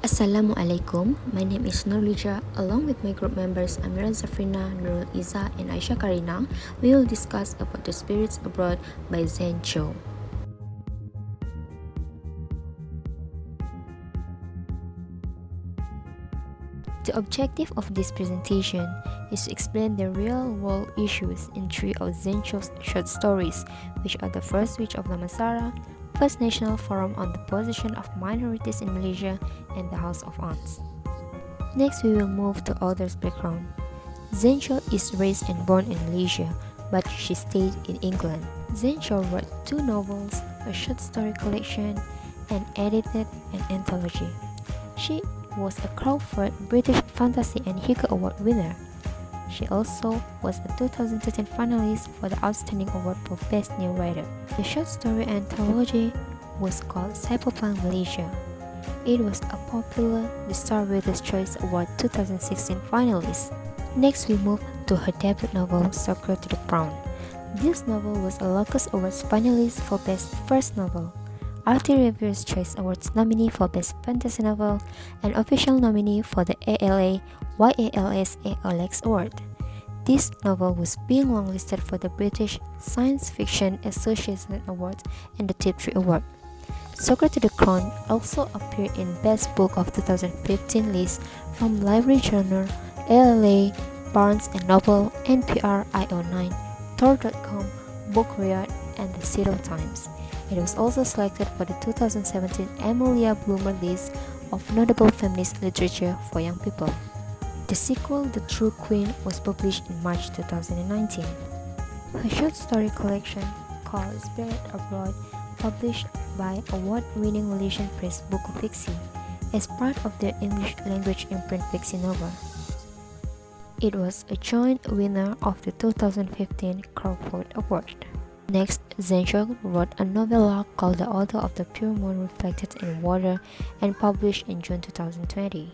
Assalamualaikum. My name is Nurlija. Along with my group members Amira Zafrina, Nurul Iza, and Aisha Karina, we will discuss about The Spirits Abroad by Zen Cho. The objective of this presentation is to explain the real-world issues in three of Zen Cho's short stories, which are The First Witch of Damansara, First National Forum on the Position of Minorities in Malaysia, and The House of Ants. Next, we will move to author's background. Zen Cho is raised and born in Malaysia, but she stayed in England. Zen Cho wrote 2 novels, a short story collection, and edited an anthology. She was a Crawford British Fantasy and Hugo Award winner. She also was a 2013 finalist for the Outstanding Award for Best New Writer. The short story anthology was called Cyberpunk Malaysia. It was a popular The Star Reader's Choice Award 2016 finalist. Next, we move to her debut novel, Soccer to the Crown. This novel was a Locus Awards finalist for Best First Novel, RT Reviewers' Choice Awards nominee for Best Fantasy Novel, and official nominee for the ALA YALSA Alex Award. This novel was being longlisted for the British Science Fiction Association Awards and the Tiptree Award. Soccer to the Crown also appeared in Best Book of 2015 list from Library Journal, ALA, Barnes & Noble, NPR, IO9, Tor.com, Book Riot, and the Seattle Times. It was also selected for the 2017 Amelia Bloomer list of notable feminist literature for young people. The sequel, The True Queen, was published in March 2019. Her short story collection, called Spirit Abroad, published by award-winning Malaysian Press Buku Fiksi, as part of their English language imprint Fiksi Nova. It was a joint winner of the 2015 Crawford Award. Next, Zen Cho wrote a novella called The Author of the Pure Moon Reflected in Water and published in June 2020.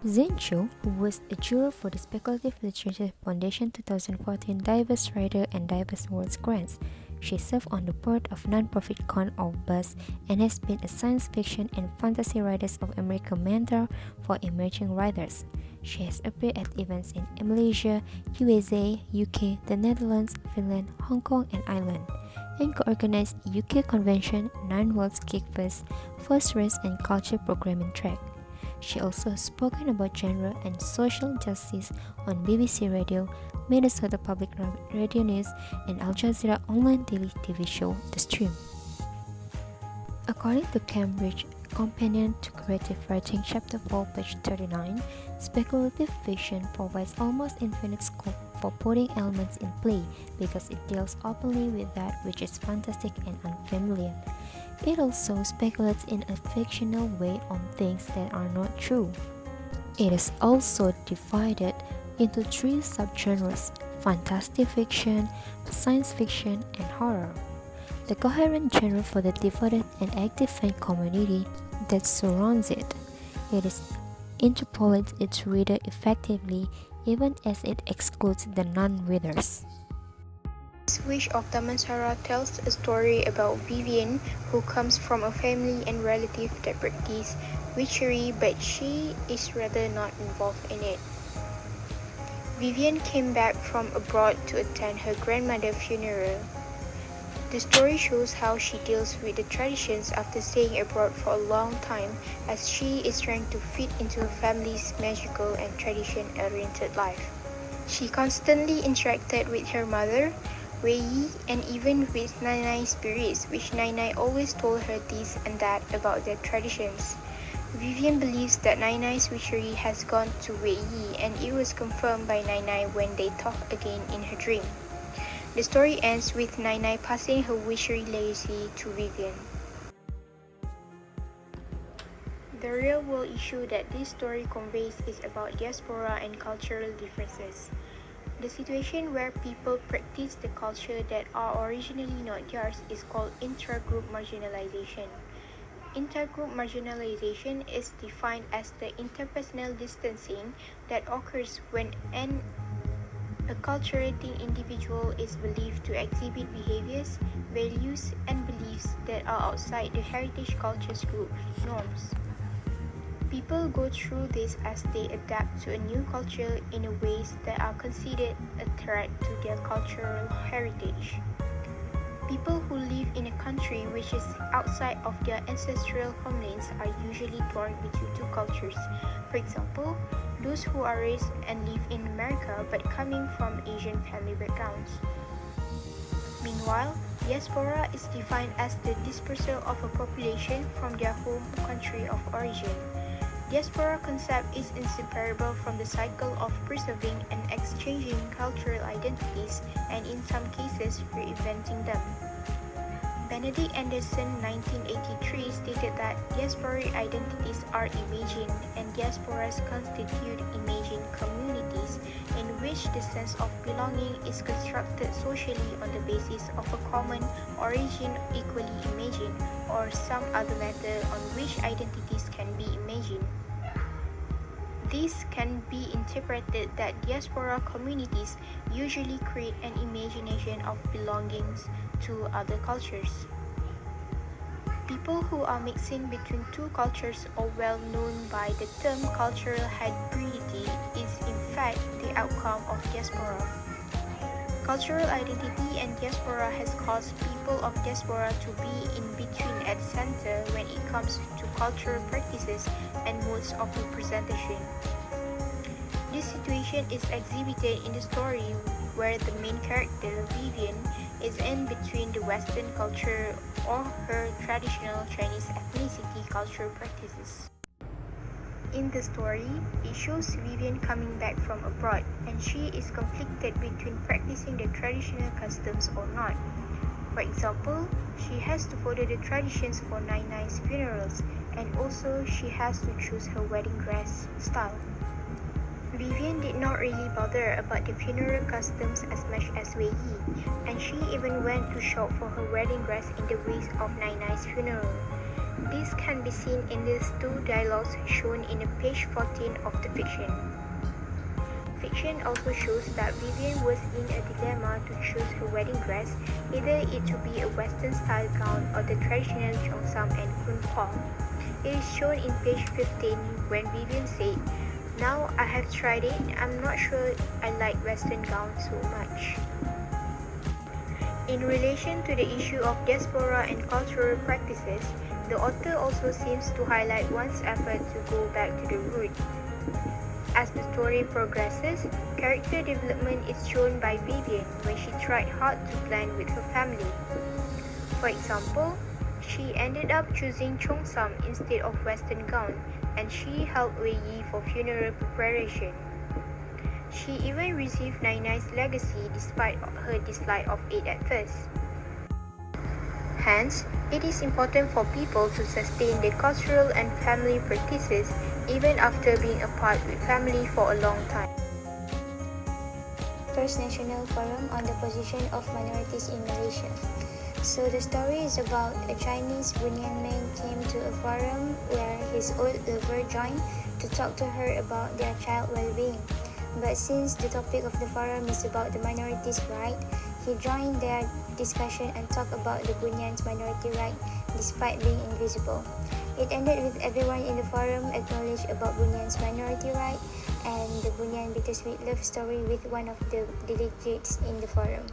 Zen Cho was a juror for the Speculative Literature Foundation 2014 Diverse Writer and Diverse Awards grants. She served on the board of non-profit Con of Buzz and has been a science fiction and fantasy writers of America mentor for emerging writers. She has appeared at events in Malaysia, USA, UK, the Netherlands, Finland, Hong Kong, and Ireland, and co-organized UK Convention, 9 Worlds Geek Fest, First Race and Culture Programming Track. She also has spoken about genre and social justice on BBC Radio, Minnesota Public Radio News, and Al Jazeera online daily TV show The Stream. According to Cambridge Companion to Creative Writing Chapter 4, page 39, speculative fiction provides almost infinite scope for putting elements in play because it deals openly with that which is fantastic and unfamiliar. It also speculates in a fictional way on things that are not true. It is also divided into 3 subgenres: fantastic fiction, science fiction, and horror. The coherent genre for the devoted and active fan community that surrounds it. It interpolates its reader effectively even as it excludes the non-readers. First Witch of Damansara tells a story about Vivian, who comes from a family and relative that practice witchery, but she is rather not involved in it. Vivian came back from abroad to attend her grandmother's funeral. The story shows how she deals with the traditions after staying abroad for a long time, as she is trying to fit into her family's magical and tradition-oriented life. She constantly interacted with her mother, Wei Yi, and even with Nai Nai spirits, which Nai Nai always told her this and that about their traditions. Vivian believes that Nai Nai's witchery has gone to Wei Yi, and it was confirmed by Nai Nai when they talked again in her dream. The story ends with Nai Nai passing her witchery legacy to Vivian. The real-world issue that this story conveys is about diaspora and cultural differences. The situation where people practice the culture that are originally not theirs is called intra-group marginalization. Intergroup marginalization is defined as the interpersonal distancing that occurs when a acculturating individual is believed to exhibit behaviors, values, and beliefs that are outside the heritage culture's group norms. People go through this as they adapt to a new culture in ways that are considered a threat to their cultural heritage. People who live in a country which is outside of their ancestral homelands are usually torn between two cultures. For example, those who are raised and live in America but coming from Asian family backgrounds. Meanwhile, diaspora is defined as the dispersal of a population from their home country of origin. Diaspora concept is inseparable from the cycle of preserving and exchanging cultural identities and in some cases reinventing them. Benedict Anderson 1983 stated that diasporic identities are imagined and diasporas constitute imagined communities in which the sense of belonging is constructed socially on the basis of a common origin equally imagined or some other matter on which identities can be imagined. This can be interpreted that diaspora communities usually create an imagination of belongings to other cultures. People who are mixing between two cultures are well known by the term cultural hybridity is in fact the outcome of diaspora. Cultural identity and diaspora has caused people of diaspora to be in between at the center when it comes to cultural practices and modes of representation. This situation is exhibited in the story where the main character, Vivian, is in between the Western culture or her traditional Chinese ethnicity cultural practices. In the story, it shows Vivian coming back from abroad and she is conflicted between practicing the traditional customs or not. For example, she has to follow the traditions for Nai's funerals and also she has to choose her wedding dress style. Vivian did not really bother about the funeral customs as much as Wei Yi, and she even went to shop for her wedding dress in the wake of Nai's funeral. This can be seen in these two dialogues shown in page 14 of the fiction. Fiction also shows that Vivian was in a dilemma to choose her wedding dress, either it to be a Western-style gown or the traditional cheongsam and kunpao. It is shown in page 15 when Vivian said, "Now I have tried it, I'm not sure I like Western gowns so much." In relation to the issue of diaspora and cultural practices, the author also seems to highlight one's effort to go back to the root. As the story progresses, character development is shown by Vivian when she tried hard to blend with her family. For example, she ended up choosing cheongsam instead of Western gown, and she helped Wei Yi for funeral preparation. She even received Nai's legacy despite her dislike of it at first. Hence, it is important for people to sustain their cultural and family practices even after being apart with family for a long time. First National Forum on the Position of Minorities in Malaysia. So the story is about a Chinese Bunyan man came to a forum where his old lover joined to talk to her about their child well-being. But since the topic of the forum is about the minorities' right, he joined their discussion and talked about the Bunyan's minority right despite being invisible. It ended with everyone in the forum acknowledged about Bunyan's minority right and the Bunyan bittersweet love story with one of the delegates in the forum.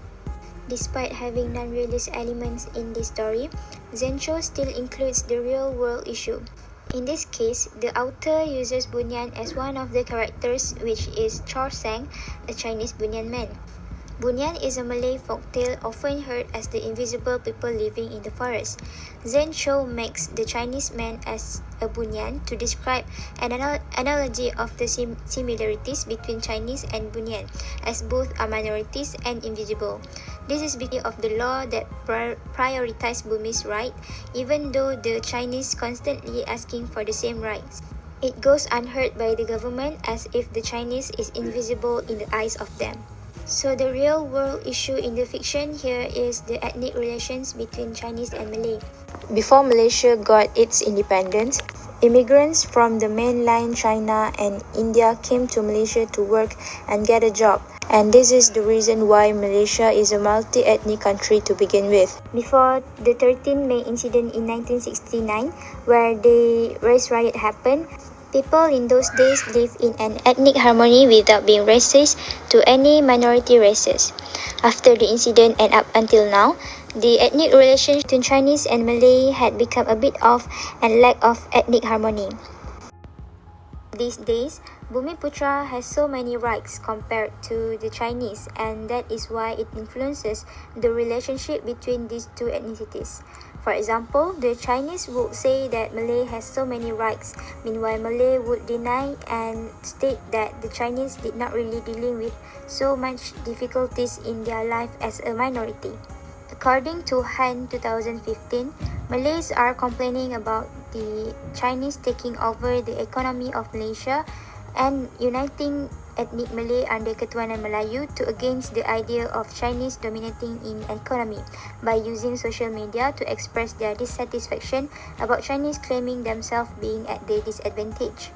Despite having non-realist elements in this story, Zensho still includes the real-world issue. In this case, the author uses Bunyan as one of the characters, which is Chor Sang, a Chinese Bunyan man. Bunyan is a Malay folktale often heard as the invisible people living in the forest. Zensho makes the Chinese man as a Bunyan to describe an analogy of the similarities between Chinese and Bunyan, as both are minorities and invisible. This is because of the law that prioritize Bumi's right, even though the Chinese constantly asking for the same rights. It goes unheard by the government as if the Chinese is invisible in the eyes of them. So the real world issue in the fiction here is the ethnic relations between Chinese and Malay. Before Malaysia got its independence, immigrants from the mainland China and India came to Malaysia to work and get a job. And this is the reason why Malaysia is a multi-ethnic country to begin with. Before the 13 May incident in 1969, where the race riot happened, People in those days lived in an ethnic harmony without being racist to any minority races. After the incident and up until now, the ethnic relations between Chinese and Malay had become a bit off and lack of ethnic harmony. These days, Bumiputra has so many rights compared to the Chinese, and that is why it influences the relationship between these two ethnicities. For example, the Chinese would say that Malay has so many rights, meanwhile Malay would deny and state that the Chinese did not really dealing with so much difficulties in their life as a minority. According to Han 2015, Malays are complaining about the Chinese taking over the economy of Malaysia and uniting ethnic Malay under Ketuanan Melayu to against the idea of Chinese dominating in economy by using social media to express their dissatisfaction about Chinese claiming themselves being at their disadvantage.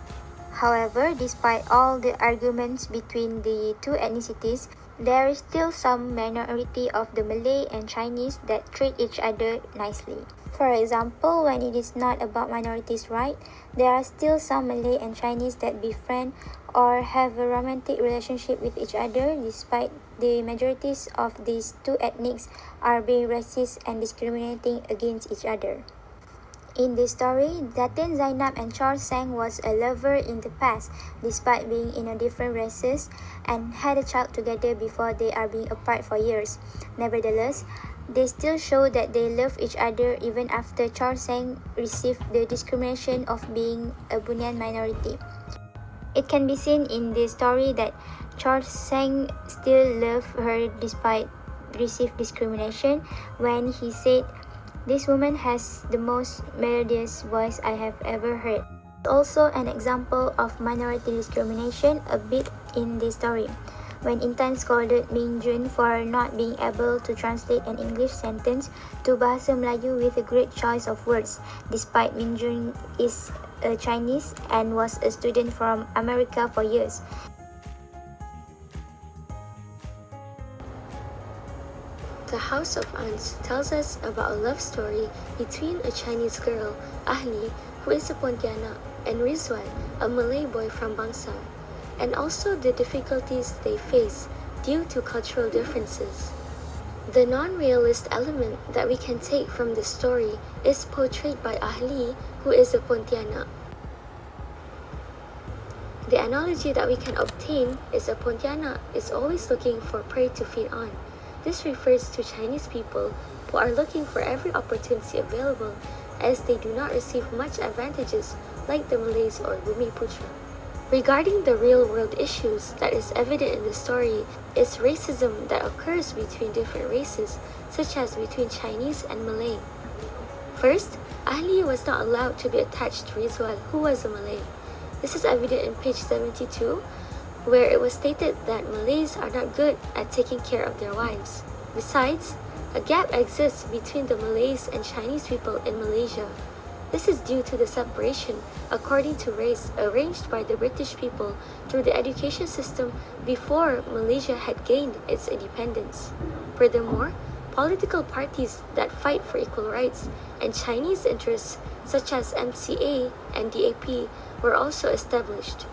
However, despite all the arguments between the two ethnicities, there is still some minority of the Malay and Chinese that treat each other nicely. For example, when it is not about minorities' right, there are still some Malay and Chinese that befriend or have a romantic relationship with each other despite the majorities of these two ethnics are being racist and discriminating against each other. In this story, Datin Zainab and Charles Sang was a lover in the past despite being in a different races and had a child together before they are being apart for years. Nevertheless, they still show that they love each other even after Charles Sang received the discrimination of being a Bunyan minority. It can be seen in the story that Charles Sang still loved her despite received discrimination when he said, "This woman has the most melodious voice I have ever heard." Also an example of minority discrimination a bit in the story, when Intan scolded Ming Jun for not being able to translate an English sentence to Bahasa Melayu with a great choice of words, despite Ming Jun is a Chinese and was a student from America for years. The House of Ants tells us about a love story between a Chinese girl, Ahli, who is a Pontianak, and Rizwan, a Malay boy from Bangsa, and also the difficulties they face due to cultural differences. The non-realist element that we can take from this story is portrayed by Ahli, who is a Pontianak. The analogy that we can obtain is a Pontianak is always looking for prey to feed on. This refers to Chinese people who are looking for every opportunity available as they do not receive much advantages like the Malays or Bumiputra. Regarding the real-world issues that is evident in the story is racism that occurs between different races, such as between Chinese and Malay. First, Ahli was not allowed to be attached to Rizwan, who was a Malay. This is evident in page 72, where it was stated that Malays are not good at taking care of their wives. Besides, a gap exists between the Malays and Chinese people in Malaysia. This is due to the separation according to race arranged by the British people through the education system before Malaysia had gained its independence. Furthermore, political parties that fight for equal rights and Chinese interests such as MCA and DAP were also established.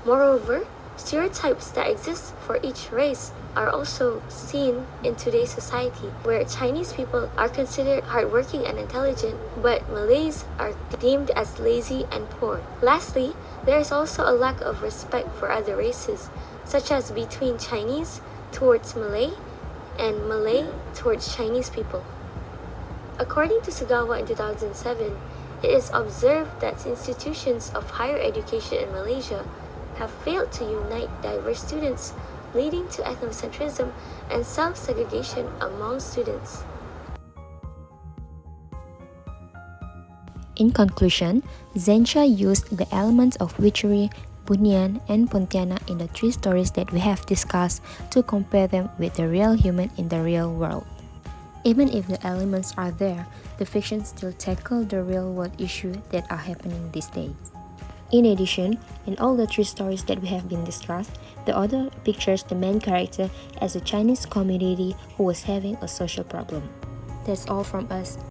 Moreover, stereotypes that exist for each race are also seen in today's society, where Chinese people are considered hardworking and intelligent, but Malays are deemed as lazy and poor. Lastly, there is also a lack of respect for other races, such as between Chinese towards Malay and Malay towards Chinese people. According to Sagawa in 2007, it is observed that institutions of higher education in Malaysia have failed to unite diverse students, leading to ethnocentrism and self-segregation among students. In conclusion, Zensha used the elements of witchery, Bunyan, and Pontianak in the three stories that we have discussed to compare them with the real human in the real world. Even if the elements are there, the fiction still tackle the real-world issues that are happening these days. In addition, in all the three stories that we have been discussed, the author pictures the main character as a Chinese community who was having a social problem. That's all from us.